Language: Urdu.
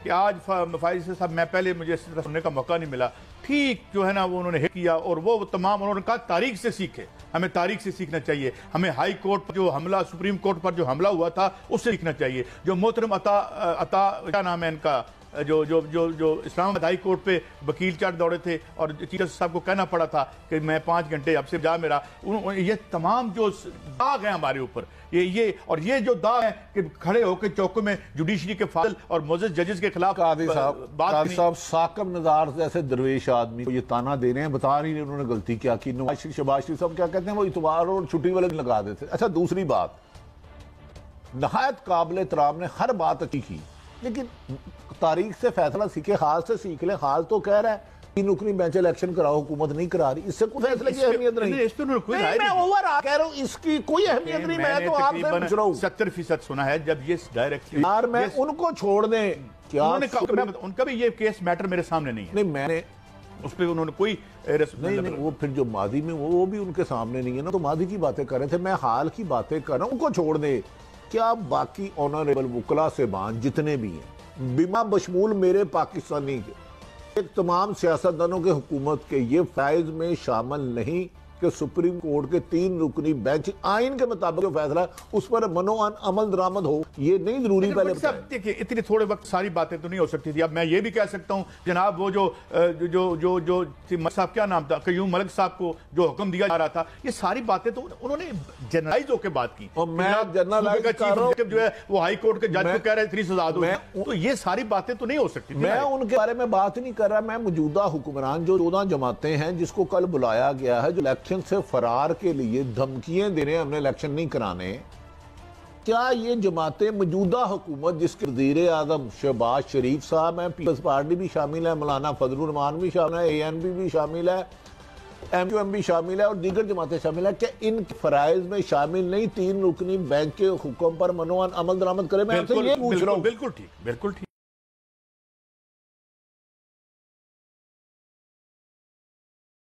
کہ آج فائز صاحب میں پہلے مجھے اس طرح سننے کا موقع نہیں ملا، ٹھیک جو ہے نا وہ انہوں نے کیا، اور وہ تمام انہوں نے کہا تاریخ سے سیکھے، ہمیں تاریخ سے سیکھنا چاہیے، ہمیں ہائی کورٹ پر جو حملہ، سپریم کورٹ پر جو حملہ ہوا تھا اس سے سیکھنا چاہیے، جو محترم عطا کیا نام ہے ان کا، جو اسلام آباد ہائی کورٹ پہ وکیل چڑھ دوڑے تھے اور چیف جسٹس صاحب کو کہنا پڑا تھا کہ میں 5 گھنٹے اب سے جا میرا، یہ تمام جو داغ ہیں ہمارے اوپر، یہ جو داغ ہیں کہ کھڑے ہو کے چوکوں میں جوڈیشری کے فاضل اور معزز ججز کے خلاف قاضی صاحب ثاقب نزار جیسے درویش آدمی کو یہ تانا دے رہے ہیں، بتا نہیں رہے انہوں نے غلطی کیا کی۔ نواز شریف، شہباز شریف صاحب کیا کہتے ہیں وہ اتوار اور چھٹی والے دن لگا دیتے۔ اچھا دوسری بات، نہایت قابل احترام نے ہر بات اچھی کی، لیکن تاریخ سے فیصلہ سیکھے، حال سے سیکھ لیں۔ حال تو کہہ رہا ہے 3 رکنی بینچ الیکشن کراؤ، حکومت نہیں کرا رہی، اس سے کوئی فیصلے کی اہمیت نہیں۔ میں اوور آ کہہ رہا ہوں اس کی کوئی اہمیت نہیں، میں تو آپ سے پوچھ رہا ہوں۔ 70% سنا ہے جب یہ ڈائریکٹلی یار میں ان کو چھوڑ دیں، کیا ان کا بھی یہ کیس میٹر میرے سامنے نہیں ہے، نہیں میں نے اس پہ انہوں نے کوئی نہیں، وہ پھر جو ماضی میں وہ بھی ان کے سامنے نہیں ہے نا، تو ماضی کی باتیں کر رہے تھے، میں حال کی باتیں کر رہا ہوں، ان کو چھوڑ دیں۔ کیا باقی آنریبل وکلا سے بان جتنے بھی ہیں بما بشمول میرے پاکستانی کے ایک تمام سیاستدانوں کے حکومت کے یہ فائز میں شامل نہیں کہ سپریم کورٹ کے 3 رکنی بینچ آئین کے مطابق جو فیصلہ ہے اس پر منوعاً عمل درآمد ہو، یہ نہیں ضروری پہلے بتائیں۔ دیکھیں اتنے تھوڑے وقت ساری باتیں تو نہیں ہو سکتی تھی۔ اب میں یہ بھی کہہ سکتا ہوں جناب وہ جو ملک صاحب کیا نام تھا، قیوم ملک صاحب کو جو حکم دیا جا رہا تھا، یہ ساری باتیں تو انہوں نے جنرلائز ہو کے بات کی، اور میں جنرلائز کر رہا ہوں جو ہے وہ ہائی کورٹ کے جج کو کہہ رہے 3 سزا دو، تو یہ ساری باتیں تو نہیں ہو سکتی۔ میں ان کے بارے میں بات نہیں کر رہا، میں موجودہ حکمران جو 14 جماعتیں ہیں جس کو کل بلایا گیا ہے، جو الیکشن سے فرار کے لیے دھمکیاں دے رہے ہیں ہم نے الیکشن نہیں کرانے، کیا یہ جماعتیں موجودہ حکومت جس کے وزیر اعظم شہباز شریف صاحب ہیں، پیپلز پارٹی بھی شامل ہے، مولانا فضل الرحمان بھی شامل ہے، ANP بھی شامل ہے، MUM بھی شامل ہے اور دیگر جماعتیں شامل ہیں، کہ ان فرائض میں شامل نہیں 3 رکنی بینچ کے حکم پر منوعاً عمل درآمد کرے؟ میں آپ سے یہ پوچھ رہا ہوں۔ بالکل ٹھیک، بالکل ٹھیک۔